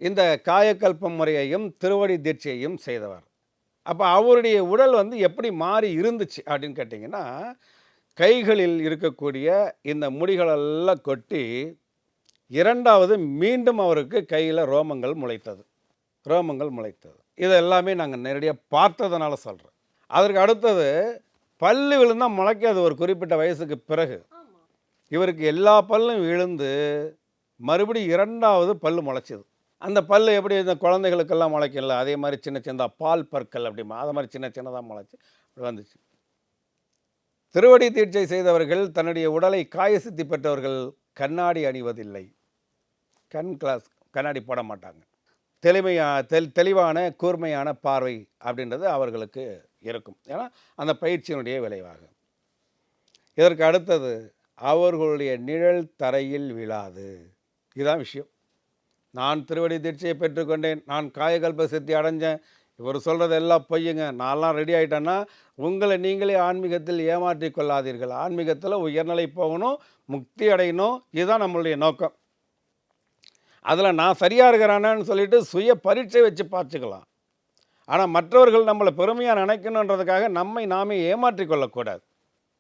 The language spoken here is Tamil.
இந்த காயக்கல்ப முறையையும், திருவடி தீட்சையையும் செய்தவர். அப்ப அவருடைய உடல் வந்து எப்படி மாறி இருந்துச்சு அப்படின்னு கேட்டீங்கன்னா, கைகளில் இருக்கக்கூடிய இந்த முடிகளெல்லாம் கொட்டி, 2வது மீண்டும் அவருக்கு கையில ரோமங்கள் முளைத்தது. ரோமங்கள் முளைத்தது. இது எல்லாமே நாங்க நேரடியா பார்த்ததுனால சொல்றேன். அதற்கு அடுத்தது பல்லு விழுந்தா முளைக்காது ஒரு குறிப்பிட்ட வயசுக்கு பிறகு. இவருக்கு எல்லா பல்லும் விழுந்து, மறுபடியும் 2வது பல்லு முளைச்சது. அந்த பல்லு எப்படி இந்த குழந்தைகளுக்கெல்லாம் முளைக்கும்ல, அதே மாரி சின்ன சின்னதா பால் பற்கள் அப்படிம்பாங்க. அது மாரி சின்ன சின்னதா முளைச்சு வந்துச்சு. திருவடி தீட்சை செய்தவர்கள், தன்னுடைய உடலை காய சித்தி பெற்றவர்கள் கண்ணாடி அணிவதில்லை. கண் கிளாஸ் கண்ணாடி போட மாட்டாங்க. தெளிவான, கூர்மையான பார்வை அப்படின்றது அவர்களுக்கு இருக்கும். ஏன்னா, அந்த பயிற்சியினுடைய விளைவாக. இதற்கு அடுத்தது, அவர்களுடைய நிழல் தரையில் விழாது. இதுதான் விஷயம். நான் திருவடி தீட்சையை பெற்றுக்கொண்டேன். நான் காயகல்ப சித்தி அடைஞ்சேன். இவர் சொல்றது எல்லாம் பொய்யுங்க. நான்லாம் ரெடி ஆயிட்டேன்னா, உங்கள நீங்களே ஆன்மீகத்தில் ஏமாற்றிக் கொள்ளாதீர்கள். ஆன்மீகத்தில உயர்நிலை போகணும், முக்தி அடையணும். இதுதான் நம்மளுடைய நோக்கம். அதில நான் சரியா இருக்கிறானான்னு சொல்லிட்டு சுய பரீட்சை வச்சு பார்த்துக்கலாம். ஆனா மற்றவர்கள் நம்மள பெருமையா நினைக்கணுன்றதுக்காக நம்மை நாமே ஏமாற்றிக் கொள்ளக்கூடாது.